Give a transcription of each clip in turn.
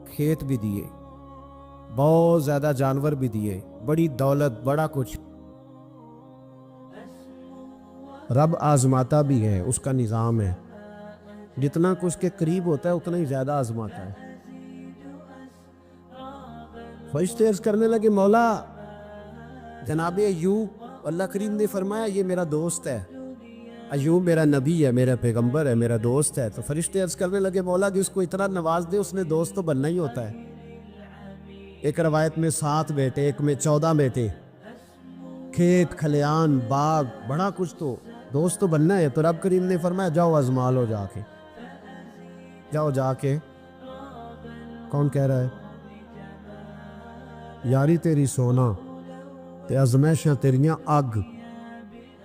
کھیت بھی دیے، بہت زیادہ جانور بھی دیے، بڑی دولت، بڑا کچھ۔ رب آزماتا بھی ہے، اس کا نظام ہے، جتنا کچھ کے قریب ہوتا ہے اتنا ہی زیادہ آزماتا ہے۔ فرشتے عرض کرنے لگے مولا جناب ایوب، اللہ کریم نے فرمایا یہ میرا دوست ہے، ایوب میرا نبی ہے، میرا پیغمبر ہے، میرا دوست ہے۔ تو فرشتے عرض کرنے لگے مولا جس کو اتنا نواز دے اس نے دوست تو بننا ہی ہوتا ہے۔ ایک روایت میں 7 بیٹے، ایک میں 14 بیٹے، کھیت کھلیان باغ بڑا کچھ، تو دوست تو بننا ہے۔ تو رب کریم نے فرمایا جاؤ آزما لو، جا کے جاؤ، جا کے۔ کون کہہ رہا ہے؟ یاری تیری سونا تے ازمائشاں تیریاں اگ،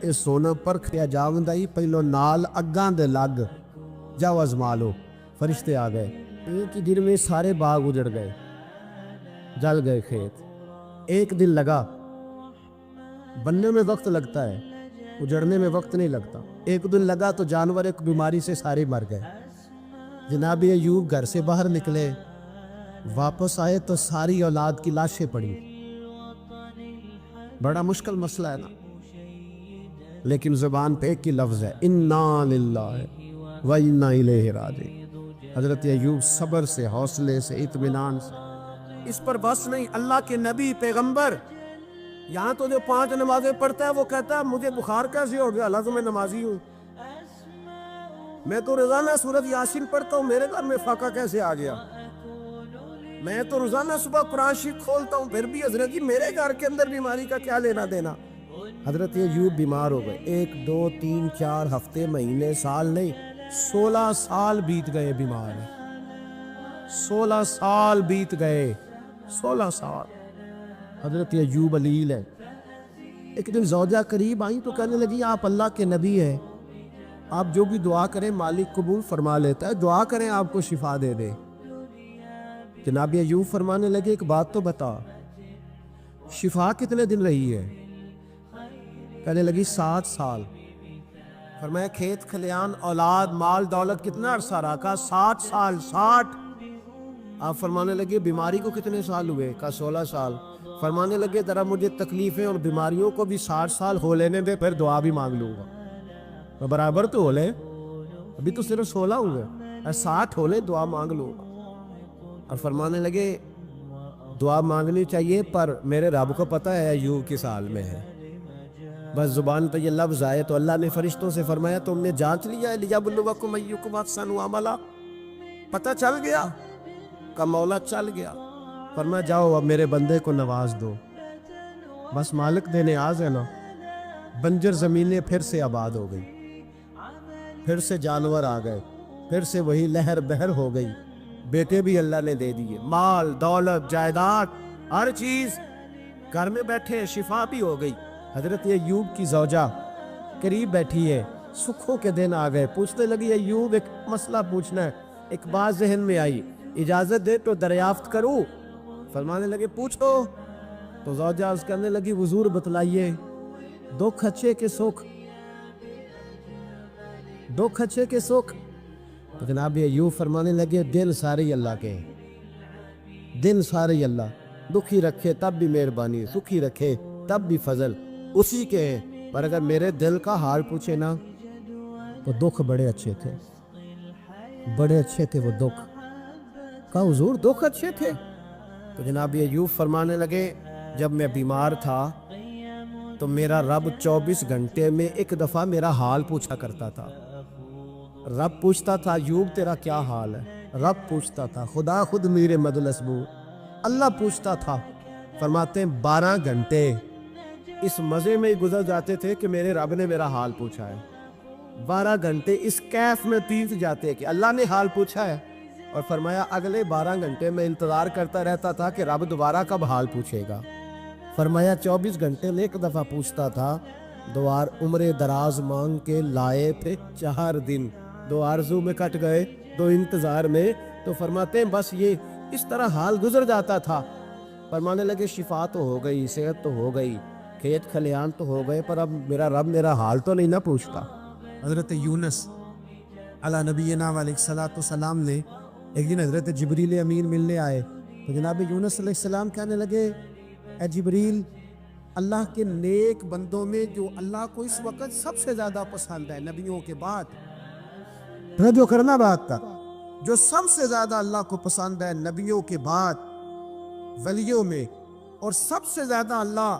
اے سونا پرکھیا جاوندا ہی پہلو نال اگاں دے لگ، جاؤ آزما لو۔ فرشتے آ گئے، ایک ہی دن میں سارے باغ اجڑ گئے، جل گئے کھیت۔ ایک دن لگا، بننے میں وقت لگتا ہے، اجڑنے میں وقت نہیں لگتا۔ ایک دن لگا تو جانور ایک بیماری سے سارے مر گئے۔ جناب ایوب گھر سے باہر نکلے، واپس آئے تو ساری اولاد کی لاشیں پڑی۔ بڑا مشکل مسئلہ ہے نا، لیکن زبان پہ ایک ہی لفظ ہے، انا للہ و انا الیہ راجعون۔ حضرت ایوب صبر سے، حوصلے سے، اطمینان سے، اس پر بس نہیں، اللہ کے نبی پیغمبر، یہاں تو جو 5 نمازیں پڑھتا ہے وہ کہتا ہے مجھے بخار کیسے ہو گیا، اللہ تو میں نمازی ہوں، میں تو روزانہ سورۃ یاسین پڑھتا ہوں، میرے گھر میں فاقہ کیسے آ گیا، میں تو روزانہ صبح قرآن شریف کھولتا ہوں، پھر بھی حضرت جی میرے گھر کے اندر بیماری کا کیا لینا دینا۔ حضرت ایوب بیمار ہو گئے، 1 2 3 4 ہفتے، مہینے، سال نہیں، 16 سال بیت گئے بیمار، 16 سال بیت گئے، 16 سال۔ حضرت ایوب علیل ہے۔ ایک دن زوجہ قریب آئیں تو کہنے لگی آپ اللہ کے نبی ہیں، آپ جو بھی دعا کریں مالک قبول فرما لیتا ہے، دعا کریں آپ کو شفا دے دے۔ جناب ایوب فرمانے لگے ایک بات تو بتا، شفا کتنے دن رہی ہے؟ کہنے لگی 7 سال۔ فرمایا کھیت کھلیان اولاد مال دولت کتنا عرصہ رہا؟ کہا 60 سال، 60۔ آپ فرمانے لگے بیماری کو کتنے سال ہوئے؟ کہا 16 سال۔ فرمانے لگے ذرا مجھے تکلیفیں اور بیماریوں کو بھی 60 سال ہو لینے دے، پھر دعا بھی مانگ لوں گا۔ برابر تو ہو لے، ابھی تو صرف 16 ہوئے، 60 ہو لے، دعا مانگ لوں گا۔ اور فرمانے لگے دعا مانگنی چاہیے پر میرے رب کو پتہ ہے ایوب کس حال میں ہے، بس زبان پہ یہ لفظ آئے تو اللہ نے فرشتوں سے فرمایا تم نے جانچ لیا ہے لیبلوکم ایکم احسن عملا، پتہ چل گیا؟ کا مولا چل گیا۔ فرمایا جاؤ اب میرے بندے کو نواز دو، بس مالک دے نیاز ہے نا۔ بنجر زمینیں پھر سے آباد ہو گئی، پھر سے جانور آ گئے، پھر سے وہی لہر بہر ہو گئی، بیٹے بھی اللہ نے دے دیے، مال دولت جائیداد ہر چیز، گھر میں بیٹھے، شفا بھی ہو گئی۔ حضرت ایوب کی زوجہ قریب بیٹھی ہے، سکھوں کے دن آ گئے، پوچھنے لگی ایوب ایک مسئلہ پوچھنا ہے۔ ایک بات ذہن میں آئی، اجازت دے تو دریافت کروں؟ فرمانے لگے پوچھو۔ تو زوجہ عرض کرنے لگی حضور بتلائیے، دکھ اچھے کے سکھ، دکھ اچھے کے سکھ۔ تو جناب ایوب فرمانے لگے دن سارے اللہ کے، دن سارے اللہ، دکھی رکھے تب بھی مہربانی، سکھی رکھے تب بھی فضل اسی کے ہیں، پر اگر میرے دل کا حال پوچھے نا تو دکھ بڑے اچھے تھے، بڑے اچھے تھے وہ دکھ۔ کہا حضور دکھ اچھے تھے؟ تو جناب ایوب فرمانے لگے جب میں بیمار تھا تو میرا رب 24 گھنٹے میں ایک دفعہ میرا حال پوچھا کرتا تھا۔ رب پوچھتا تھا ایوب تیرا کیا حال ہے، رب پوچھتا تھا، خدا خود میرے مدلسبو اللہ پوچھتا تھا۔ فرماتے ہیں 12 گھنٹے اس مزے میں ہی گزر جاتے تھے کہ میرے رب نے میرا حال پوچھا ہے، 12 گھنٹے اس کیف میں بیت جاتے کہ اللہ نے حال پوچھا ہے۔ اور فرمایا اگلے 12 گھنٹے میں انتظار کرتا رہتا تھا کہ رب دوبارہ کب حال پوچھے گا۔ فرمایا 24 گھنٹے میں ایک دفعہ پوچھتا تھا، 2 عمر دراز مانگ کے لائے پھر 4 دن، 2 آرزو میں کٹ گئے، 2 انتظار میں۔ تو فرماتے ہیں بس یہ اس طرح حال گزر جاتا تھا۔ فرمانے لگے شفا تو ہو گئی، صحت تو ہو گئی، کھیت کھلیان تو ہو گئے، پر اب میرا رب میرا حال تو نہیں نہ پوچھتا۔ حضرت یونس علی نبینا علیہ الصلوۃ والسلام نے ایک دن حضرت جبریل امین ملنے آئے تو جناب یونس علیہ السلام کہنے لگے اے جبریل، اللہ کے نیک بندوں میں جو اللہ کو اس وقت سب سے زیادہ پسند ہے نبیوں کے بعد، جو کرنا بات کا، جو سب سے زیادہ اللہ کو پسند ہے نبیوں کے بعد ولیوں میں، اور سب سے زیادہ اللہ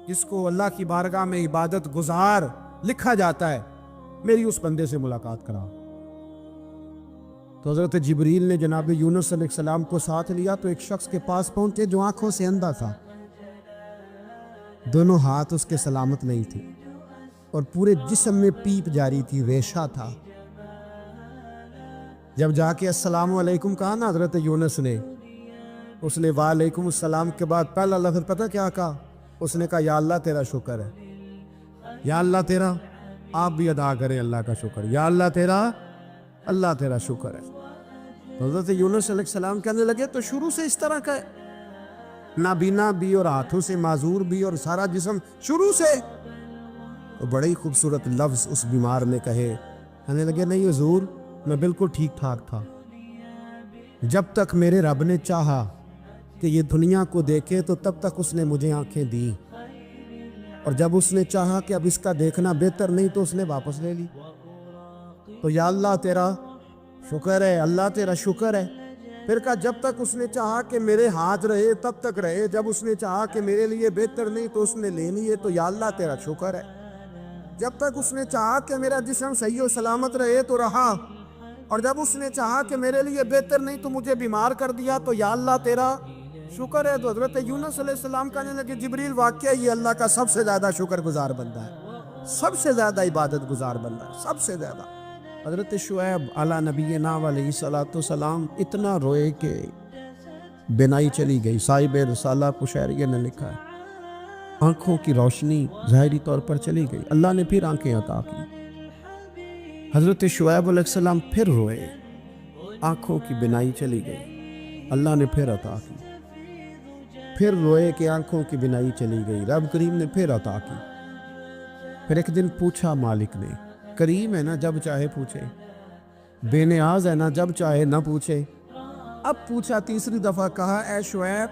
جس کو اللہ کی بارگاہ میں عبادت گزار لکھا جاتا ہے، میری اس بندے سے ملاقات کراؤ۔ تو حضرت جبریل نے جناب یونس علیہ السلام کو ساتھ لیا تو ایک شخص کے پاس پہنچے جو آنکھوں سے اندھا تھا، دونوں ہاتھ اس کے سلامت نہیں تھے اور پورے جسم میں پیپ جاری تھی، ریشہ تھا۔ جب جا کے السلام علیکم کہا نا حضرت یونس نے، اس نے وعلیکم السلام کے بعد پہلا لفظ پتہ کیا کہا؟ اس نے کہا یا اللہ تیرا شکر ہے، یا اللہ تیرا، آپ بھی ادا کریں اللہ کا شکر، یا اللہ تیرا شکر ہے۔ حضرت یونس علیہ السلام کہنے لگے تو شروع سے اس طرح کا ہے، نابینا بھی اور ہاتھوں سے معذور بھی اور سارا جسم شروع سے؟ تو بڑے ہی خوبصورت لفظ اس بیمار نے کہے، کہنے لگے نہیں حضور، میں بالکل ٹھیک ٹھاک تھا، جب تک میرے رب نے چاہا کہ یہ دنیا کو دیکھے تو تب تک اس نے مجھے آنکھیں دی، اور جب اس نے چاہا کہ اب اس کا دیکھنا بہتر نہیں تو اس نے واپس لے لی۔ تو یا اللہ تیرا شکر ہے، اللہ تیرا شکر ہے۔ پھر کہا جب تک اس نے چاہا کہ میرے ہاتھ رہے تب تک رہے، جب اس نے چاہا کہ میرے لیے بہتر نہیں تو اس نے لے لیے، تو یا اللہ تیرا شکر ہے۔ جب تک اس نے چاہا کہ میرا جسم صحیح و سلامت رہے تو رہا، اور جب اس نے چاہا کہ میرے لیے بہتر نہیں تو مجھے بیمار کر دیا، تو یا اللہ تیرا شکر ہے۔ تو حضرت یونس علیہ السلام کہنے لگے جبریل واقعہ یہ اللہ کا سب سے زیادہ شکر گزار بندہ ہے، سب سے زیادہ عبادت گزار بندہ ہے، سب سے زیادہ۔ حضرت شعیب علی نبینا علیہ الصلوۃ والسلام اتنا روئے کہ بینائی چلی گئی۔ صاحب رسالہ قشیریہ نے لکھا ہے آنکھوں کی روشنی ظاہری طور پر چلی گئی، اللہ نے پھر آنکھیں عطا کی۔ حضرت شعیب علیہ السلام پھر روئے، آنکھوں کی بینائی چلی گئی، اللہ نے پھر عطا کی۔ پھر روئے کہ آنکھوں کی بینائی چلی گئی، رب کریم نے پھر عطا کی۔ پھر ایک دن پوچھا مالک نے، کریم ہے نا جب چاہے پوچھے، بے نیاز ہے نا جب چاہے نہ پوچھے۔ اب پوچھا تیسری دفعہ، کہا اے شعیب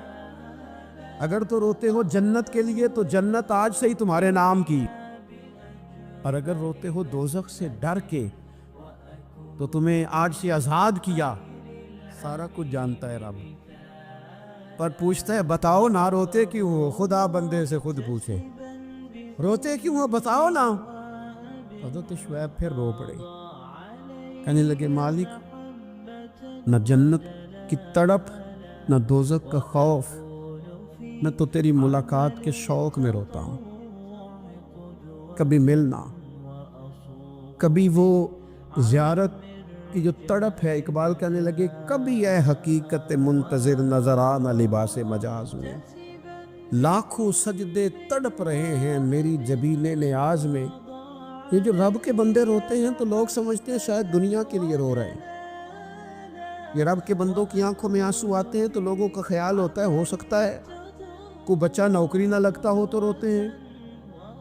اگر تو روتے ہو جنت کے لیے تو جنت آج سے ہی تمہارے نام کی، اور اگر روتے ہو دوزخ سے ڈر کے تو تمہیں آج سے آزاد کیا۔ سارا کچھ جانتا ہے رب، پر پوچھتا ہے بتاؤ نہ روتے کیوں ہو؟ خدا بندے سے خود پوچھے روتے کیوں ہو، بتاؤ نا۔ حضرت شعیب پھر رو پڑے، کہنے لگے مالک نہ جنت کی تڑپ، نہ دوزخ کا خوف، میں تو تیری ملاقات کے شوق میں روتا ہوں۔ کبھی ملنا، کبھی وہ زیارت کی جو تڑپ ہے۔ اقبال کہنے لگے کبھی اے حقیقت منتظر نظر آنا لباس مجاز میں، لاکھوں سجدے تڑپ رہے ہیں میری جبین نیاز میں۔ یہ جو رب کے بندے روتے ہیں تو لوگ سمجھتے ہیں شاید دنیا کے لیے رو رہے ہیں۔ یہ رب کے بندوں کی آنکھوں میں آنسو آتے ہیں تو لوگوں کا خیال ہوتا ہے ہو سکتا ہے کوئی بچہ نوکری نہ لگتا ہو تو روتے ہیں،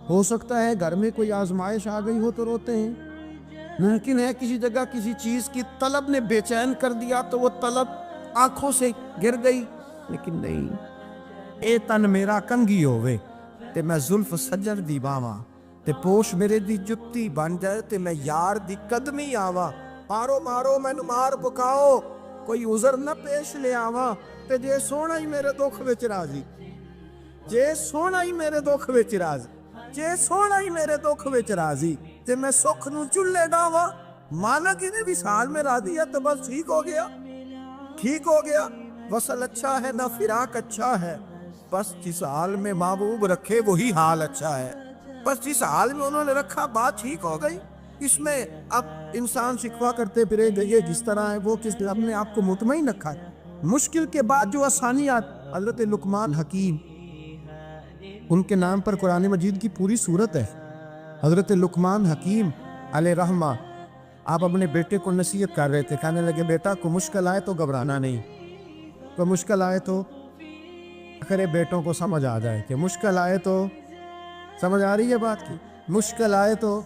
ہو سکتا ہے گھر میں کوئی آزمائش آ گئی ہو تو روتے ہیں، ممکن ہے کسی جگہ کسی چیز کی طلب نے بے چین کر دیا تو وہ طلب آنکھوں سے گر گئی۔ لیکن نہیں، اے تن میرا کنگھی ہووے تے میں زلف سجر دی باواں، تے پوش میرے دی جتی بن جائے تے میں یار دی قدمی آواں۔ مارو مارو مینو مار پکاؤ، کوئی عذر نہ پیش لے آواں، تے جے سونا ہی میرے دکھ وچ راضی، جے سونا ہی میرے دکھ وچ راضی، جے سونا ہی میرے دکھ وچ راضی، تے میں سکھ نو چلے ڈاواں۔ مالک نے وصال میں راضی ہے تو بس ٹھیک ہو گیا، ٹھیک ہو گیا۔ وصل اچھا ہے نہ فراق اچھا ہے، بس جس حال میں محبوب رکھے وہی حال اچھا ہے۔ بس جس حال میں انہوں نے رکھا بات ٹھیک ہو گئی۔ اس میں اب انسان شکوہ کرتے پھرے گئے جس طرح ہے وہ کس اپنے آپ کو مطمئن رکھا ہے۔ مشکل کے بعد جو آسانیات، حضرت لقمان حکیم، ان کے نام پر قرآن مجید کی پوری صورت ہے۔ حضرت لقمان حکیم علیہ رحمہ آپ اپنے بیٹے کو نصیحت کر رہے تھے، کہنے لگے بیٹا کو مشکل آئے تو گھبرانا نہیں، کوئی مشکل آئے تو اکھرے بیٹوں کو سمجھ آ جائے کہ مشکل آئے تو، سمجھ آ رہی ہے بات کی، مشکل آئے تو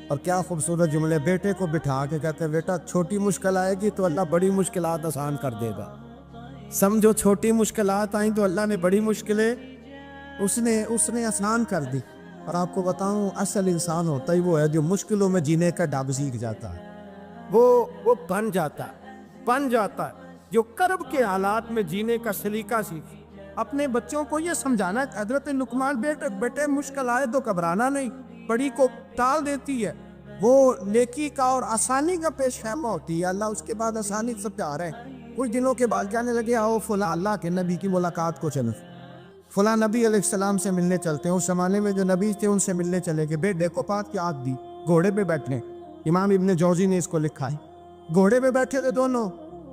اور کیا خوبصورت جملے، بیٹے کو بٹھا کے کہتے ہیں بیٹا چھوٹی مشکل آئے گی تو اللہ بڑی مشکلات آسان کر دے گا، سمجھو چھوٹی مشکلات آئیں تو اللہ نے بڑی مشکلیں اس نے آسان کر دی۔ اور آپ کو بتاؤں اصل انسان ہوتا ہی وہ ہے جو مشکلوں میں جینے کا ڈب سیکھ جاتا ہے، وہ بن جاتا ہے جو کرب کے حالات میں جینے کا سلیقہ سیکھے۔ اپنے بچوں کو یہ سمجھانا ہے، حضرت لقمان بیٹے مشکل آئے تو گھبرانا نہیں، بڑی کو ٹال دیتی ہے، وہ نیکی کا اور آسانی کا پیش خیمہ ہوتی ہے، اللہ اس کے بعد آسانی سے پیار ہے۔ کچھ دنوں کے بعد کہنے لگے آؤ فلاں اللہ کے نبی کی ملاقات کو چلو، فلاں نبی علیہ السلام سے ملنے چلتے ہیں۔ اس زمانے میں جو نبی تھے ان سے ملنے چلے گئے، بیٹے کو پات کی آگ دی، گھوڑے پہ بیٹھنے، امام ابن جوزی نے اس کو لکھا ہے، گھوڑے پہ بیٹھے تھے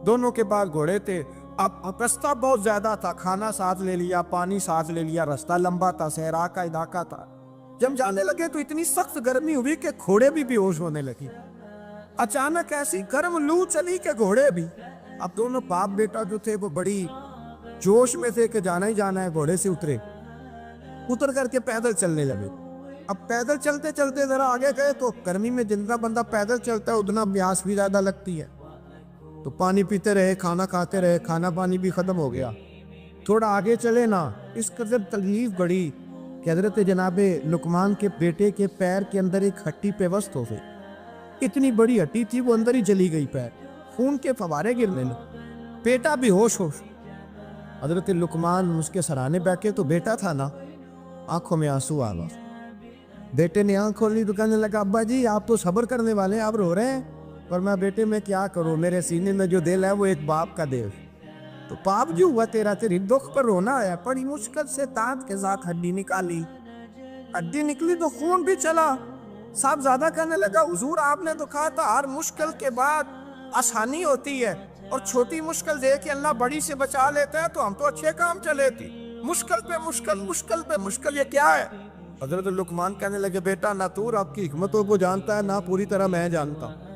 دونوں کے پاس گھوڑے تھے۔ اب رستہ بہت زیادہ تھا، کھانا ساتھ لے لیا، پانی ساتھ لے لیا، رستہ لمبا تھا، صحرا کا علاقہ تھا۔ جب جانے لگے تو اتنی سخت گرمی ہوئی کہ گھوڑے بھی بے ہوش ہونے لگی، اچانک ایسی گرم لو چلی کہ گھوڑے بھی۔ اب دونوں باپ بیٹا جو تھے وہ بڑی جوش میں تھے کہ جانا ہی جانا ہے، گھوڑے سے اتر کر کے پیدل چلنے لگے۔ اب پیدل چلتے چلتے ذرا آگے گئے تو گرمی میں جتنا بندہ پیدل چلتا ہے اتنا پیاس بھی زیادہ لگتی ہے، تو پانی پیتے رہے، کھانا کھاتے رہے، کھانا پانی بھی ختم ہو گیا۔ تھوڑا آگے چلے نا، اس قدر تکلیف بڑی کہ حضرت جناب لقمان کے بیٹے کے پیر کے اندر ایک ہڈی پیوست ہو گئی، اتنی بڑی ہڈی تھی وہ اندر ہی جلی گئی، پیر خون کے فوارے گرنے لگے، بیٹا بھی ہوش۔ حضرت لقمان اس کے سرانے بیٹھے تو بیٹا تھا نا، آنکھوں میں آنسو آ گئے۔ بیٹے نے آنکھ کھولی تو کہنے لگا ابا جی آپ تو صبر کرنے والے ہیں، آپ رو رہے ہیں۔ اور میں بیٹے میں کیا کروں، میرے سینے میں جو دل ہے وہ ایک باپ کا دل، تو باپ جو ہوا تیری دکھ پر رونا آیا۔ بڑی مشکل سے دانت کے ساتھ ہڈی نکالی، ہڈی نکلی تو خون بھی چلا۔ صاحب زیادہ کہنے لگا حضور آپ نے تو کہا تھا ہر مشکل کے بعد آسانی ہوتی ہے، اور چھوٹی مشکل دے کے اللہ بڑی سے بچا لیتا ہے، تو ہم تو اچھے کام چلے تھے، مشکل پہ مشکل، مشکل پہ مشکل، یہ کیا ہے؟ حضرت لقمان کہنے لگے بیٹا نہ تو آپ کی حکمتوں کو جانتا ہے، نہ پوری طرح میں جانتا ہوں،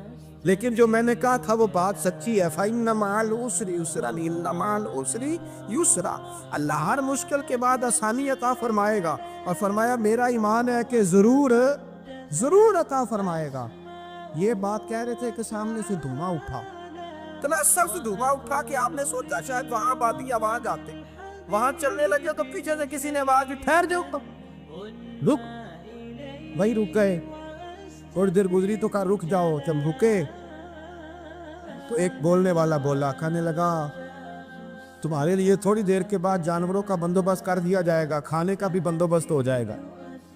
لیکن جو میں نے کہا تھا وہ بات سچی ہے۔ فَإِنَّ مَعَ الْعُسْرِ يُسْرًا إِنَّ مَعَ الْعُسْرِ يُسْرًا، اللہ ہر مشکل کے بعد آسانی عطا فرمائے گا، اور فرمایا میرا ایمان ہے کہ ضرور عطا فرمائے گا۔ یہ بات کہہ رہے تھے کہ سامنے سے دھواں اٹھا، اتنا سخت دھواں اٹھا کہ آپ نے سوچا شاید وہاں بادی آواز آتے، وہاں چلنے لگے تو پیچھے سے کسی نے آواز دی ٹھہر جاؤ، رک، وہی رک گئے۔ تھوڑی دیر گزری تو کہا رک جاؤ، جب رکے تو ایک بولنے والا بولا، کہنے لگا تمہارے لیے تھوڑی دیر کے بعد جانوروں کا بندوبست کر دیا جائے گا، کھانے کا بھی بندوبست ہو جائے گا،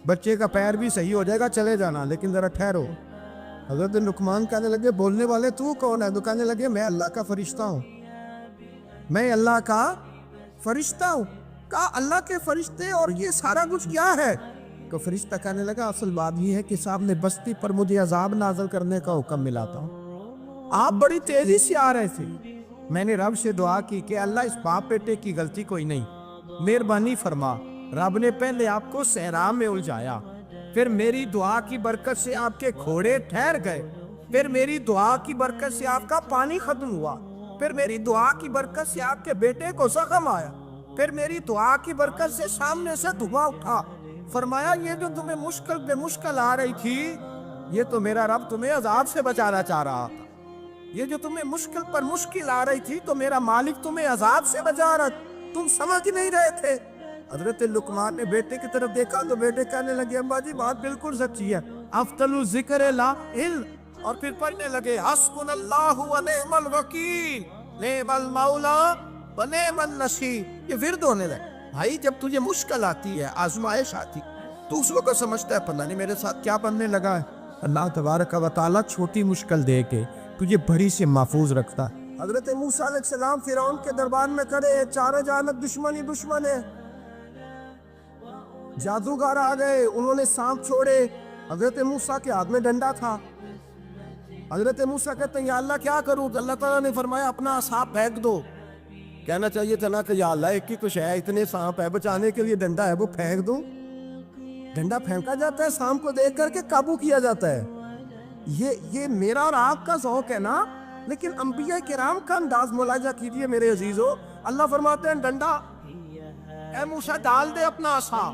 بچے کا پیر بھی صحیح ہو جائے گا، چلے جانا لیکن ذرا ٹھہرو۔ حضرت لقمان کہنے لگے بولنے والے تو کون ہے؟ تو کہنے لگے میں اللہ کا فرشتہ ہوں، میں اللہ کا فرشتہ ہوں۔ کہا اللہ کے فرشتے اور یہ سارا کچھ کیا ہے؟ تو فرشتہ کہنے لگا اصل بات یہ ہے کہ صاحب نے بستی پر مجھے عذاب نازل کرنے کا حکم ملا تھا، آپ بڑی تیزی سے آ رہے تھے، میں نے رب سے دعا کی کہ اللہ اس باپ بیٹے کی غلطی کوئی نہیں، مہربانی فرما۔ رب نے پہلے آپ کو صحرا میں الجھایا، پھر میری دعا کی برکت سے آپ کے گھوڑے ٹھہر گئے، پھر میری دعا کی برکت سے آپ کا پانی ختم ہوا، پھر میری دعا کی برکت سے آپ کے بیٹے کو زخم آیا، پھر میری دعا کی برکت سے سامنے سے دھواں اٹھا۔ فرمایا یہ جو تمہیں مشکل پہ مشکل آ رہی تھی، یہ تو میرا رب تمہیں عذاب سے بچانا چاہ رہا تھا، یہ جو تمہیں مشکل پر مشکل آ رہی تھی تو میرا مالک تمہیں عذاب سے بچا رہا، تم سمجھ نہیں رہے تھے۔ حضرت لقمان نے بیٹے کی طرف دیکھا تو بیٹے کہنے لگے ابا جی بات بالکل سچی ہے، افضل الذکر لا علم، اور پھر پڑھنے لگے حسبنا اللہ و نعم الوکیل نعم المولا و نعم النصیر۔ یہ ورد ہونے لگے۔ بھائی جب تجھے مشکل آتی ہے، آزمائش آتی، تو اس وقت سمجھتا ہے پتہ نہیں میرے ساتھ کیا بننے لگا ہے، اللہ تبارک و تعالیٰ چھوٹی مشکل دے کے تجھے بڑی سے محفوظ رکھتا ہے۔ حضرت موسیٰ علیہ السلام فرعون کے دربار میں کھڑے، چاروں جانب دشمن ہی دشمن ہے، جادوگر آ گئے، انہوں نے سانپ چھوڑے، حضرت موسیٰ کے ہاتھ میں ڈنڈا تھا۔ حضرت موسیٰ کہتے ہیں یا اللہ کیا کروں؟ اللہ تعالیٰ نے فرمایا اپنا سانپ پھینک دو۔ کہنا چاہیے تھا نا کہ یا اللہ ایک ہی کچھ ہے، اتنے سانپ ہے، بچانے کے لیے ڈنڈا ہے وہ پھینک دو۔ ڈنڈا پھینکا جاتا ہے، سانپ کو دیکھ کر کے قابو کیا جاتا ہے۔ یہ میرا اور آپ کا ذوق ہے نا، لیکن انبیاء کرام کا انداز ملاحظہ کیجئے میرے عزیزو۔ اللہ فرماتے ہیں ڈنڈا، اے موسیٰ ڈال دے اپنا عصا۔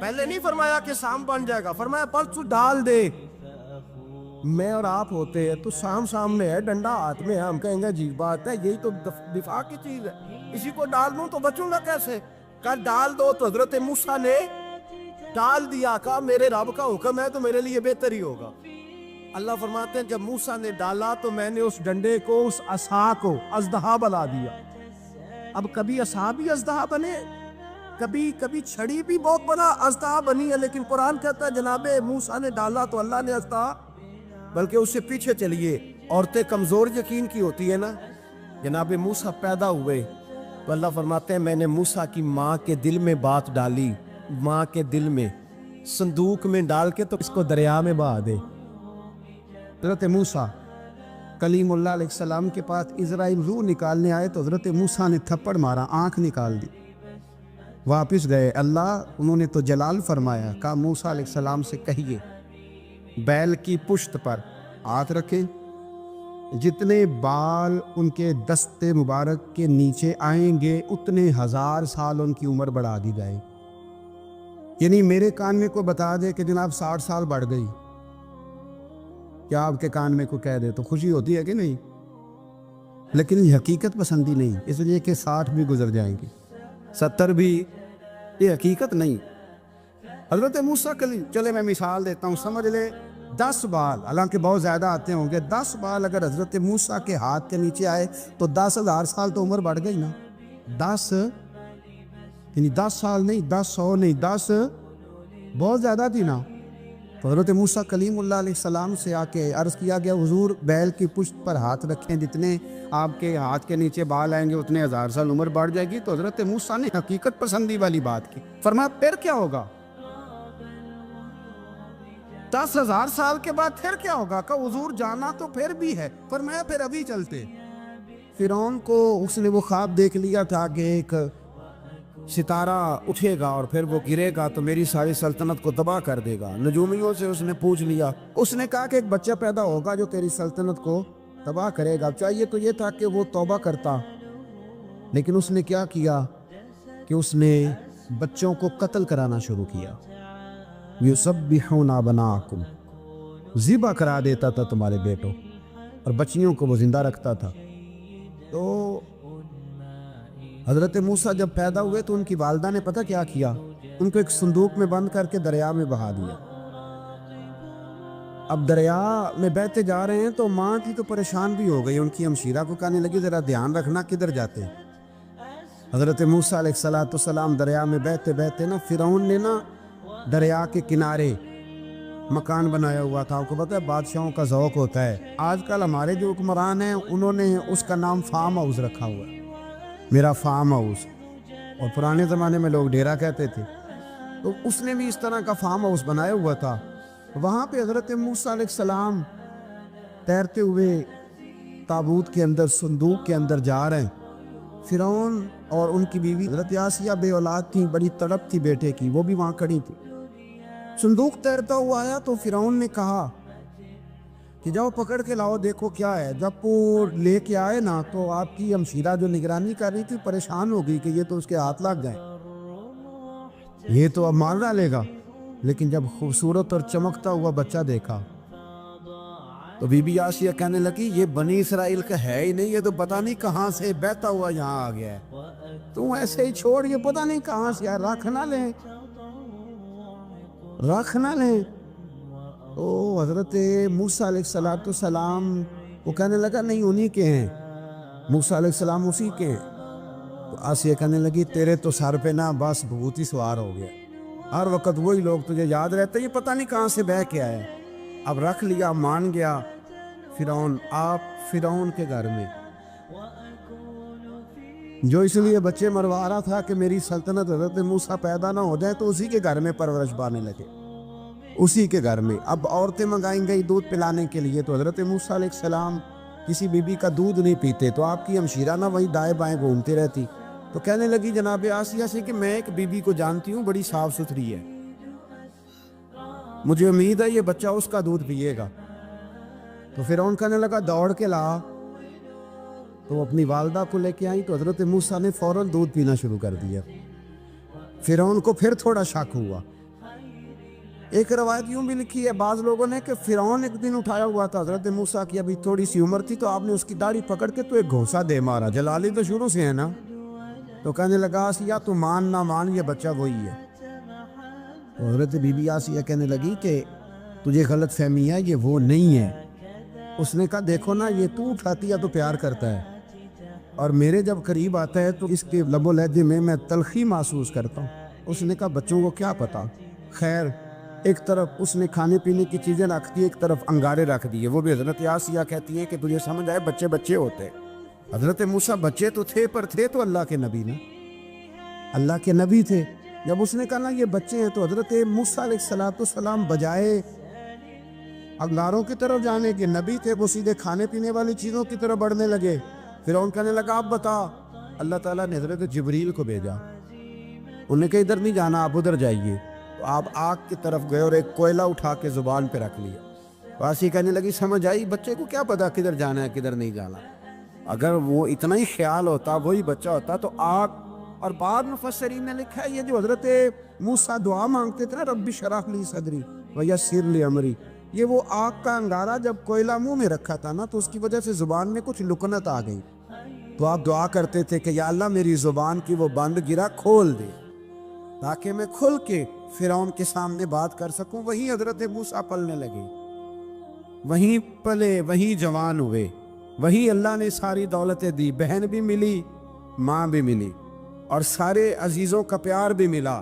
پہلے نہیں فرمایا کہ سانپ بن جائے گا، فرمایا بس تو ڈال دے۔ میں اور آپ ہوتے ہیں تو سامنے ہے، ڈنڈا ہاتھ میں ہے، ہم کہیں گے عجیب بات ہے، یہی تو دفاع کی چیز ہے، اسی کو ڈال دوں تو بچوں گا کیسے؟ کل ڈال دو تو حضرت موسیٰ نے ڈال دیا، کہا میرے رب کا حکم ہے تو میرے لیے بہتر ہی ہوگا۔ اللہ فرماتے ہیں جب موسیٰ نے ڈالا تو میں نے اس ڈنڈے کو، اس عصا کو اژدہا بنا دیا۔ اب کبھی عصا بھی اژدہا بنے، کبھی چھڑی بھی بہت بڑا اژدہا بنی ہے، لیکن قرآن کہتا ہے جناب موسیٰ نے ڈالا تو اللہ نے اژدہا، بلکہ اس سے پیچھے چلیے، عورتیں کمزور یقین کی ہوتی ہے نا، جناب موسیٰ پیدا ہوئے تو اللہ فرماتے ہیں میں نے موسیٰ کی ماں کے دل میں بات ڈالی، ماں کے دل میں صندوق میں ڈال کے تو اس کو دریا میں بہا دے۔ حضرت موسیٰ کلیم اللہ علیہ السلام کے پاس اسرائیل روح نکالنے آئے تو حضرت موسیٰ نے تھپڑ مارا، آنکھ نکال دی، واپس گئے۔ اللہ انہوں نے تو جلال فرمایا، کہا موسیٰ علیہ السلام سے کہیے بیل کی پشت پر ہاتھ رکھیں، جتنے بال ان کے دستے مبارک کے نیچے آئیں گے اتنے 1000 سال ان کی عمر بڑھا دی جائے۔ یعنی میرے کان میں کوئی بتا دے کہ جناب 60 سال بڑھ گئی، کیا آپ کے کان میں کوئی کہہ دے تو خوشی ہوتی ہے کہ نہیں؟ لیکن یہ حقیقت پسندی نہیں، اس لیے کہ 60 بھی گزر جائیں گے، 70 بھی، یہ حقیقت نہیں۔ حضرت موسیٰ چلے میں مثال دیتا ہوں، سمجھ لے 10 بال، حالانکہ بہت زیادہ آتے ہوں گے، 10 بال اگر حضرت موسیٰ کے ہاتھ کے نیچے آئے تو 10,000 سال تو عمر بڑھ گئی نا۔ 10 یعنی 10 سال نہیں، 100 نہیں، 10 بہت زیادہ تھی نا۔ تو حضرت موسیٰ کلیم اللہ علیہ السلام سے آ کے عرض کیا گیا حضور بیل کی پشت پر ہاتھ رکھیں، جتنے آپ کے ہاتھ کے نیچے بال آئیں گے اتنے 1000 سال عمر بڑھ جائے گی۔ تو حضرت موسیٰ نے حقیقت پسندی والی بات کی، فرمایا پھر کیا ہوگا؟ 10,000 سال کے بعد پھر کیا ہوگا؟ کہ حضور جانا تو پھر بھی ہے، فرمایا پھر ابھی چلتے۔ فرعون کو اس نے وہ خواب دیکھ لیا تھا کہ ایک ستارہ اٹھے گا اور پھر وہ گرے گا تو میری ساری سلطنت کو تباہ کر دے گا۔ نجومیوں سے اس نے پوچھ لیا، اس نے کہا کہ ایک بچہ پیدا ہوگا جو تیری سلطنت کو تباہ کرے گا۔ چاہیے تو یہ تھا کہ وہ توبہ کرتا، لیکن اس نے کیا کیا کہ اس نے بچوں کو قتل کرانا شروع کیا۔ یُسَبِّحُونَ أَبْنَاءَکُمْ، ذبح کرا دیتا تھا تمہارے بیٹوں، اور بچیوں کو وہ زندہ رکھتا تھا۔ تو حضرت موسیٰ جب پیدا ہوئے تو ان کی والدہ نے پتہ کیا کیا، ان کو ایک صندوق میں بند کر کے دریا میں بہا دیا۔ اب دریا میں بہتے جا رہے ہیں تو ماں کی تو پریشان بھی ہو گئی، ان کی ہمشیرہ کو کہنے لگی ذرا دھیان رکھنا کدھر جاتے ہیں۔ حضرت موسیٰ علیہ السلام دریا میں بہتے بہتے نا، فرعون نے نا دریا کے کنارے مکان بنایا ہوا تھا۔ آپ کو پتہ ہے بادشاہوں کا ذوق ہوتا ہے، آج کل ہمارے جو حکمران ہیں انہوں نے اس کا نام فارم ہاؤس رکھا ہوا ہے، میرا فارم ہاؤس، اور پرانے زمانے میں لوگ ڈیرا کہتے تھے۔ تو اس نے بھی اس طرح کا فارم ہاؤس بنایا ہوا تھا۔ وہاں پہ حضرت موسیٰ علیہ السلام تیرتے ہوئے تابوت کے اندر، صندوق کے اندر جا رہے ہیں۔ فرعون اور ان کی بیوی حضرت آسیہ بے اولاد تھیں، بڑی تڑپ تھی بیٹے کی، وہ بھی وہاں کھڑی تھی۔ صندوق تیرتا ہوا آیا تو فرعون نے کہا کہ جاؤ پکڑ کے لاؤ دیکھو کیا ہے۔ جب وہ لے کے آئے نا تو آپ کی ہمشیرہ جو نگرانی کر رہی تھی پریشان ہو گئی کہ یہ تو اس کے ہاتھ لگ گئے، یہ تو اب مار ڈالے گا۔ لیکن جب خوبصورت اور چمکتا ہوا بچہ دیکھا تو بی بی آسیہ کہنے لگی یہ بنی اسرائیل کا ہے ہی نہیں، یہ تو پتہ نہیں کہاں سے بہتا ہوا یہاں آ گیا ہے، تو ایسے ہی چھوڑ، یہ پتہ نہیں کہاں سے، رکھ نہ لیں، رکھ نہ لیں۔ تو حضرت موسیٰ علیہ السلام وہ کہنے لگا نہیں انہی کے ہیں، موسیٰ علیہ السلام اسی کے ہیں۔ تو آسیہ کہنے لگی تیرے تو سر پہ نا بس بھوت ہی سوار ہو گیا، ہر وقت وہی لوگ تجھے یاد رہتے، یہ پتہ نہیں کہاں سے بہ کے آئے۔ اب رکھ لیا، مان گیا فرعون، آپ فرعون کے گھر میں جو اس لیے بچے مروا رہا تھا کہ میری سلطنت حضرت موسیٰ پیدا نہ ہو جائے، تو اسی کے گھر میں پرورش پانے لگے، اسی کے گھر میں۔ اب عورتیں منگائیں گئی دودھ پلانے کے لیے، تو حضرت موسیٰ علیہ السلام کسی بی بی کا دودھ نہیں پیتے، تو آپ کی ہمشیرہ نہ وہیں دائیں بائیں گھومتی رہتی۔ تو کہنے لگی جناب آسیہ سے کہ میں ایک بی بی کو جانتی ہوں، بڑی صاف ستھری ہے، مجھے امید ہے یہ بچہ اس کا دودھ پیے گا۔ تو فرعون کہنے لگا دوڑ کے لا، تو وہ اپنی والدہ کو لے کے آئی، تو حضرت موسیٰ نے فوراً دودھ پینا شروع کر دیا۔ فرعون کو پھر تھوڑا شک ہوا، ایک روایت یوں بھی لکھی ہے بعض لوگوں نے کہ فرعون ایک دن اٹھایا ہوا تھا حضرت موسیٰ کی، ابھی تھوڑی سی عمر تھی، تو آپ نے اس کی داڑھی پکڑ کے تو ایک گھونسا دے مارا، جلالی تو شروع سے ہے نا، تو کہنے لگا آسیہ تو مان نہ مان یہ بچہ وہی ہے۔ تو حضرت بی بی آسیہ کہنے لگی کہ تجھے غلط فہمی ہے، یہ وہ نہیں ہے۔ اس نے کہا دیکھو نا، یہ تو اٹھاتی ہے تو پیار کرتا ہے، اور میرے جب قریب آتا ہے تو اس کے لب و لہجے میں تلخی محسوس کرتا ہوں۔ اس نے کہا بچوں کو کیا پتا، خیر ایک طرف اس نے کھانے پینے کی چیزیں رکھ دی، ایک طرف انگارے رکھ دیے۔ وہ بھی حضرت آسیہ کہتی ہیں کہ تجھے سمجھ آئے بچے بچے ہوتے، حضرت موسیٰ بچے تو تھے پر تھے تو اللہ کے نبی نا، اللہ کے نبی تھے۔ جب اس نے کہا نا یہ بچے ہیں، تو حضرت موسیٰ علیہ السلام بجائے انگاروں کی طرف جانے کے، نبی تھے، وہ سیدھے کھانے پینے والی چیزوں کی طرف بڑھنے لگے۔ فرعون کہنے لگا آپ بتا، اللہ تعالیٰ نے حضرت جبریل کو بھیجا، انہوں نے کہا ادھر نہیں جانا، آپ ادھر جائیے۔ تو آپ آگ کی طرف گئے اور ایک کوئلہ اٹھا کے زبان پہ رکھ لیا۔ واسی کہنے لگی سمجھ آئی، بچے کو کیا پتا کدھر جانا ہے کدھر نہیں جانا، اگر وہ اتنا ہی خیال ہوتا وہی بچہ ہوتا تو آگ۔ اور بعد مفسرین نے لکھا ہے یہ جو حضرت موسیٰ دعا مانگتے تھے نا رب اشرح لی صدری ویسر لی امری، یہ وہ آگ کا انگارہ جب کوئلہ منہ میں رکھا تھا نا تو اس کی وجہ سے زبان میں کچھ لکنت آ گئی، تو آپ دعا کرتے تھے کہ یا اللہ میری زبان کی وہ بند گرا کھول دے تاکہ میں کھل کے فرعون کے سامنے بات کر سکوں۔ وہیں حضرت موسیٰ پلنے لگے، وہیں پلے، وہیں جوان ہوئے، وہیں اللہ نے ساری دولتیں دی، بہن بھی ملی، ماں بھی ملی، اور سارے عزیزوں کا پیار بھی ملا۔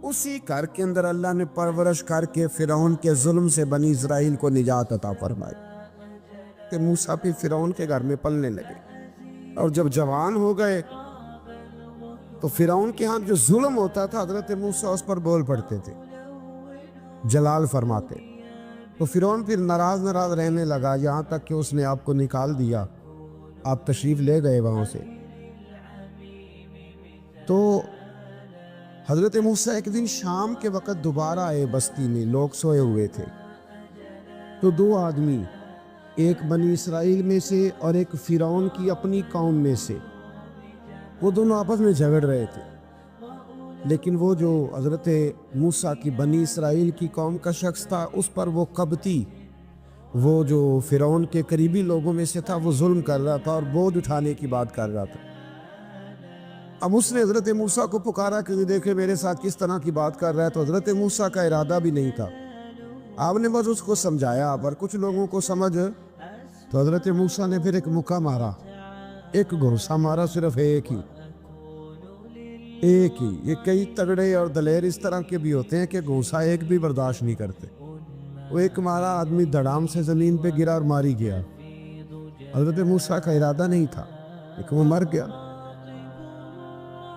اسی گھر کے اندر اللہ نے پرورش کر کے فرعون کے ظلم سے بنی اسرائیل کو نجات عطا فرمائی کہ موسیٰ بھی فرعون کے گھر میں پلنے لگے، اور جب جوان ہو گئے تو فرعون کے ہاں جو ظلم ہوتا تھا حضرت موسیٰ اس پر بول پڑتے تھے، جلال فرماتے، تو فرعون پھر ناراض رہنے لگا، یہاں تک کہ اس نے آپ کو نکال دیا، آپ تشریف لے گئے وہاں سے۔ تو حضرت موسیٰ ایک دن شام کے وقت دوبارہ آئے بستی میں، لوگ سوئے ہوئے تھے، تو دو آدمی، ایک بنی اسرائیل میں سے اور ایک فرعون کی اپنی قوم میں سے، وہ دونوں آپس میں جھگڑ رہے تھے، لیکن وہ جو حضرت موسیٰ کی بنی اسرائیل کی قوم کا شخص تھا اس پر وہ قبطی، وہ جو فرعون کے قریبی لوگوں میں سے تھا، وہ ظلم کر رہا تھا اور بوجھ اٹھانے کی بات کر رہا تھا۔ اب اس نے حضرت موسیٰ کو پکارا کہ دیکھے میرے ساتھ کس طرح کی بات کر رہا ہے، تو حضرت موسیٰ کا ارادہ بھی نہیں تھا، آپ نے بس اس کو سمجھایا، پر کچھ لوگوں کو سمجھ، تو حضرت موسیٰ نے پھر ایک مکہ مارا، ایک گھونسا مارا، صرف ایک ہی۔ یہ کئی تگڑے اور دلیر اس طرح کے بھی ہوتے ہیں کہ گھونسا ایک بھی برداشت نہیں کرتے، وہ ایک مارا، آدمی دھڑام سے زمین پہ گرا اور ماری گیا۔ حضرت موسیٰ کا ارادہ نہیں تھا لیکن وہ مر گیا۔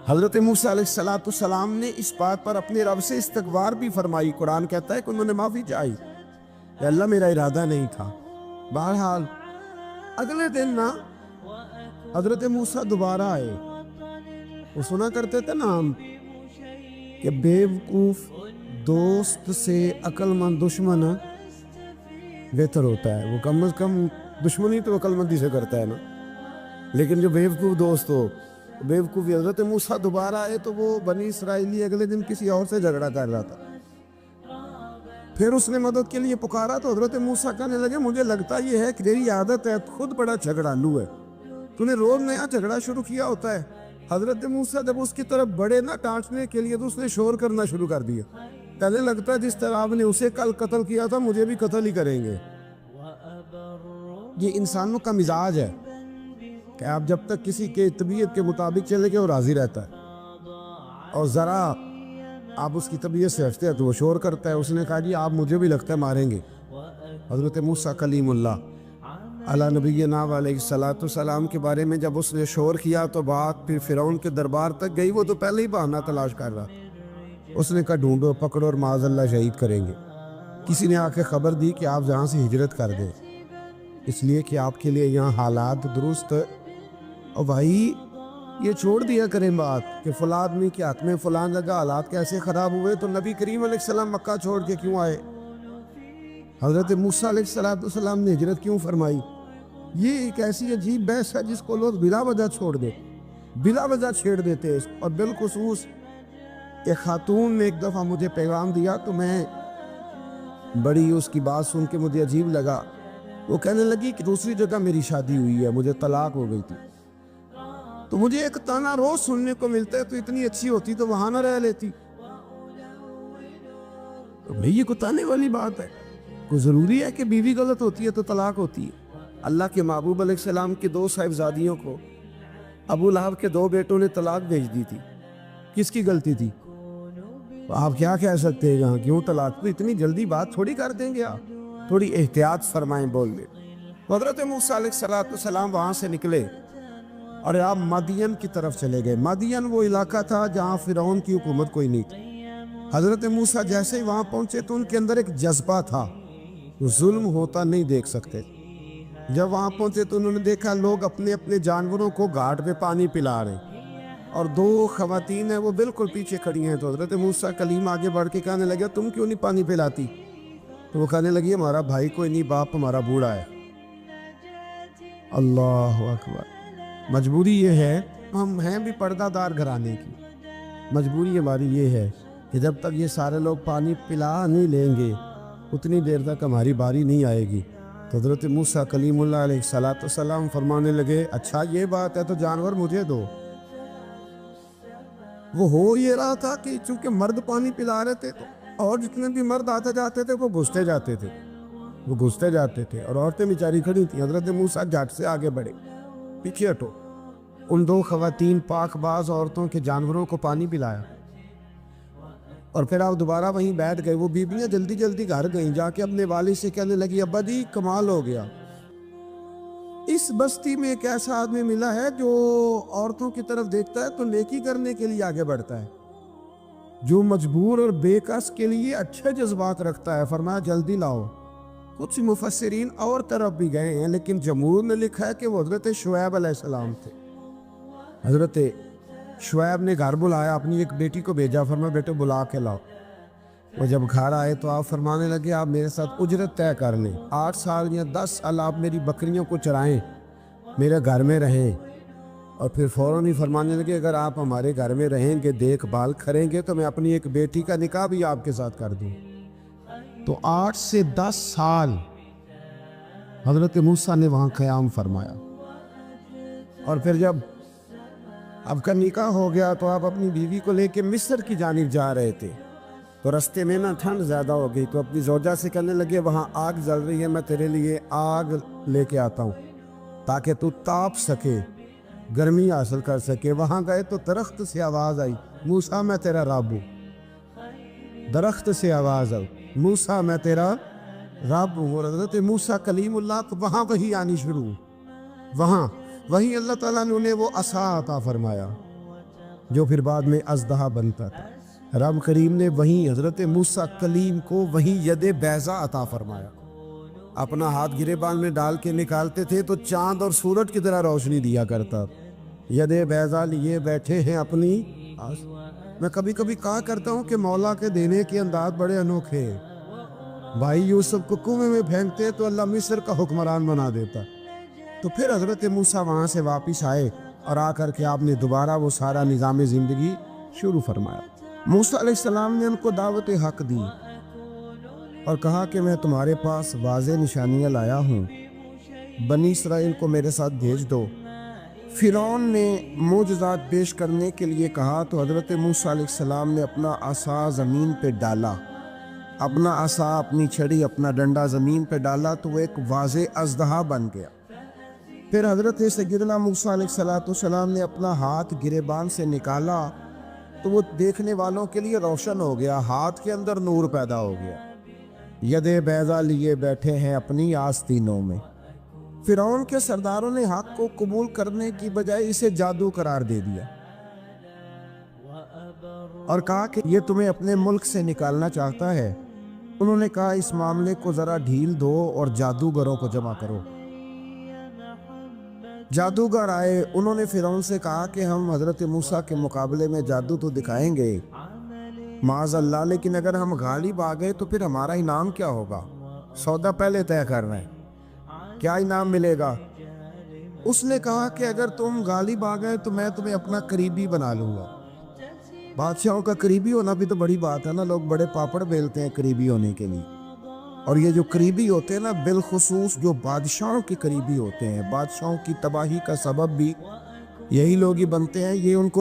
حضرت موسیٰ علیہ السلام نے اس بات پر اپنے رب سے استغفار بھی فرمائی، قرآن کہتا ہے کہ انہوں نے معافی چاہی کہ اللہ میرا ارادہ نہیں تھا۔ بہرحال اگلے دن نا حضرت موسیٰ دوبارہ آئے، وہ سنا کرتے تھے نا ہم کہ بیوقوف دوست سے عقل مند دشمن بہتر ہوتا ہے، وہ کم از کم دشمنی تو عقل مندی سے کرتا ہے نا، لیکن جو بیوقوف دوست ہو بیوقوفی۔ حضرت موسیٰ دوبارہ آئے تو وہ بنی اسرائیلی اگلے دن کسی اور سے جھگڑا کر رہا تھا، پھر اس نے مدد کے لیے پکارا تو حضرت موسیٰ کہنے لگے مجھے لگتا یہ ہے کہ تیری عادت ہے، خود بڑا جھگڑالو ہے، تو نے روز نیا جھگڑا شروع کیا ہوتا ہے۔ حضرت موسیٰ جب اس کی طرف بڑھے نا ڈانٹنے کے لیے تو اس نے شور کرنا شروع کر دیا، کہنے لگتا ہے جس طرح آپ نے اسے کل قتل کیا تھا مجھے بھی قتل ہی کریں گے۔ یہ انسانوں کا مزاج ہے کہ آپ جب تک کسی کے طبیعت کے مطابق چلے گئے وہ راضی رہتا ہے، اور ذرا آپ اس کی طبیعت سے ہٹتے ہیں تو وہ شور کرتا ہے۔ اس نے کہا جی آپ مجھے بھی لگتا ہے ماریں گے۔ حضرت موسیٰ کلیم اللہ علی نبینا علیہ السلام کے بارے میں جب اس نے شور کیا تو بات پھر فرعون کے دربار تک گئی، وہ تو پہلے ہی بہانہ تلاش کر رہا، اس نے کہا ڈھونڈو پکڑو اور معاذ اللہ شہید کریں گے۔ کسی نے آ کے خبر دی کہ آپ یہاں سے ہجرت کر دیں، اس لیے کہ آپ کے لیے یہاں حالات درست، اور بھائی یہ چھوڑ دیا کریں بات کہ فلاں آدمی کے ہاتھ میں فلاں جگہ حالات کیسے خراب ہوئے تو نبی کریم علیہ السلام مکہ چھوڑ کے کیوں آئے، حضرت موسیٰ علیہ السلام نے ہجرت کیوں فرمائی۔ یہ ایک ایسی عجیب بحث ہے جس کو لوگ بلا وجہ چھوڑ دے، بلا وجہ چھیڑ دیتے۔ اور بالخصوص ایک خاتون نے ایک دفعہ مجھے پیغام دیا تو میں بڑی اس کی بات سن کے مجھے عجیب لگا. وہ کہنے لگی کہ دوسری جگہ میری شادی ہوئی ہے, مجھے طلاق ہو گئی تھی, تو مجھے ایک تانا روز سننے کو ملتا ہے تو اتنی اچھی ہوتی تو وہاں نہ رہ لیتی. تو بھئی یہ کوئی تانے والی بات ہے؟ کوئی ضروری ہے کہ بیوی غلط ہوتی ہے تو طلاق ہوتی ہے؟ اللہ کے محبوب علیہ السلام کی 2 صاحبزادیوں کو ابو لہب کے 2 بیٹوں نے طلاق بھیج دی تھی. کس کی غلطی تھی؟ آپ کیا کہہ سکتے ہیں یہاں کیوں طلاق؟ تو اتنی جلدی بات تھوڑی کر دیں گے آپ, تھوڑی احتیاط فرمائیں بولنے. حضرت موسیٰ علیہ السلام وہاں سے نکلے اور آپ مدین کی طرف چلے گئے. مدین وہ علاقہ تھا جہاں فرعون کی حکومت کوئی نہیں تھی. حضرت موسیٰ جیسے ہی وہاں پہنچے تو ان کے اندر ایک جذبہ تھا, ظلم ہوتا نہیں دیکھ سکتے. جب وہاں پہنچے تو انہوں نے دیکھا لوگ اپنے اپنے جانوروں کو گھاٹ پہ پانی پلا رہے ہیں اور 2 خواتین ہیں وہ بالکل پیچھے کھڑی ہیں. تو حضرت موسیٰ کلیم آگے بڑھ کے کہنے لگا تم کیوں نہیں پانی پلاتی؟ تو وہ کہنے لگی ہمارا بھائی کوئی نہیں, باپ ہمارا بوڑھا ہے. اللہ اکبر. مجبوری یہ ہے, ہم ہیں بھی پردہ دار گھرانے کی, مجبوری ہماری یہ ہے کہ جب تک یہ سارے لوگ پانی پلا نہیں لیں گے اتنی دیر تک ہماری باری نہیں آئے گی. تو حضرت موسیٰ کلیم اللہ علیہ السلام فرمانے لگے اچھا یہ بات ہے تو جانور مجھے دو. وہ ہو یہ رہا تھا کہ چونکہ مرد پانی پلا رہے تھے اور جتنے بھی مرد آتے جاتے تھے وہ گھستے جاتے تھے اور عورتیں بیچاری کھڑی تھیں. حضرت موسیٰ جھٹ سے آگے بڑھے, پیچھے ہٹو. ان 2 خواتین پاک باز عورتوں کے جانوروں کو پانی پلایا اور پھر آپ دوبارہ وہیں بیٹھ گئے. وہ بیویاں جلدی جلدی گھر گئیں, جا کے اپنے والد سے کہنے لگی ابا جی کمال ہو گیا, اس بستی میں ایک ایسا آدمی ملا ہے جو عورتوں کی طرف دیکھتا ہے تو نیکی کرنے کے لیے آگے بڑھتا ہے, جو مجبور اور بے کس کے لیے اچھے جذبات رکھتا ہے. فرمایا جلدی لاؤ. کچھ مفسرین اور طرف بھی گئے ہیں لیکن جمہور نے لکھا ہے کہ وہ حضرت شعیب علیہ السلام تھے. حضرت شعیب نے گھر بلایا, اپنی ایک بیٹی کو بھیجا, فرمایا بیٹے بلا کے لاؤ. وہ جب گھر آئے تو آپ فرمانے لگے آپ میرے ساتھ اجرت طے کر لیں, 8 سال یا 10 سال آپ میری بکریوں کو چرائیں, میرے گھر میں رہیں. اور پھر فوراً ہی فرمانے لگے اگر آپ ہمارے گھر میں رہیں گے دیکھ بھال کریں گے تو میں اپنی ایک بیٹی کا نکاح بھی آپ کے ساتھ کر دوں. تو 8 سے 10 سال حضرت موسیٰ نے وہاں قیام فرمایا. اور پھر جب آپ کا نکاح ہو گیا تو آپ اپنی بیوی کو لے کے مصر کی جانب جا رہے تھے, تو رستے میں نا ٹھنڈ زیادہ ہو گئی تو اپنی زوجہ سے کہنے لگے وہاں آگ جل رہی ہے, میں تیرے لیے آگ لے کے آتا ہوں تاکہ تو تاپ سکے, گرمی حاصل کر سکے. وہاں گئے تو درخت سے آواز آئی موسیٰ میں تیرا رب ہوں. درخت سے آواز آئی موسیٰ میں تیرا رب ہوں. اور حضرت موسیٰ کلیم اللہ کو وہاں وہی آنی شروع, وہاں وہی اللہ تعالیٰ نے انہیں وہ عصا عطا فرمایا جو پھر بعد میں اژدہا بنتا تھا. رب کریم نے وہیں حضرت موسیٰ کلیم کو وہیں ید بیضا عطا فرمایا. اپنا ہاتھ گریبان میں ڈال کے نکالتے تھے تو چاند اور سورج کی طرح روشنی دیا کرتا. ید بیضا لیے بیٹھے ہیں اپنی. میں کبھی کبھی کہا کرتا ہوں کہ مولا کے دینے کے انداز بڑے انوکھے ہیں. بھائی یوسف کو کنویں میں پھینکتے تو اللہ مصر کا حکمران بنا دیتا. تو پھر حضرت موسیٰ وہاں سے واپس آئے اور آ کر کے آپ نے دوبارہ وہ سارا نظام زندگی شروع فرمایا. موسیٰ علیہ السلام نے ان کو دعوت حق دی اور کہا کہ میں تمہارے پاس واضح نشانیاں لایا ہوں, بنی اسرائیل کو میرے ساتھ بھیج دو. فرعون نے معجزات پیش کرنے کے لیے کہا تو حضرت موسیٰ علیہ السلام نے اپنا عصا زمین پہ ڈالا, اپنا عصا, اپنی چھڑی, اپنا ڈنڈا زمین پہ ڈالا تو وہ ایک واضح اژدہا بن گیا. پھر حضرت سیدنا موسیٰ علیہ السلام نے اپنا ہاتھ گریبان سے نکالا تو وہ دیکھنے والوں کے لیے روشن ہو گیا, ہاتھ کے اندر نور پیدا ہو گیا. ید بیضا لیے بیٹھے ہیں اپنی آستینوں میں. فرعون کے سرداروں نے حق کو قبول کرنے کی بجائے اسے جادو قرار دے دیا اور کہا کہ یہ تمہیں اپنے ملک سے نکالنا چاہتا ہے. انہوں نے کہا اس معاملے کو ذرا ڈھیل دو اور جادوگروں کو جمع کرو. جادوگر آئے, انہوں نے فرعون سے کہا کہ ہم حضرت موسیٰ کے مقابلے میں جادو تو دکھائیں گے معاذ اللہ, لیکن اگر ہم غالب آ گئے تو پھر ہمارا انعام کیا ہوگا؟ سودا پہلے طے کرنا ہے, کیا انعام ملے گا؟ اس نے کہا کہ اگر تم غالب آ گئے تو میں تمہیں اپنا قریبی بنا لوں گا. بادشاہوں کا قریبی ہونا بھی تو بڑی بات ہے نا, لوگ بڑے پاپڑ بیلتے ہیں قریبی ہونے کے لیے. اور یہ جو قریبی ہوتے ہیں نا، بالخصوص جو بادشاہوں کے قریبی ہوتے ہیں، بادشاہوں کی تباہی کا سبب بھی یہی لوگ ہی بنتے ہیں، یہ ان کو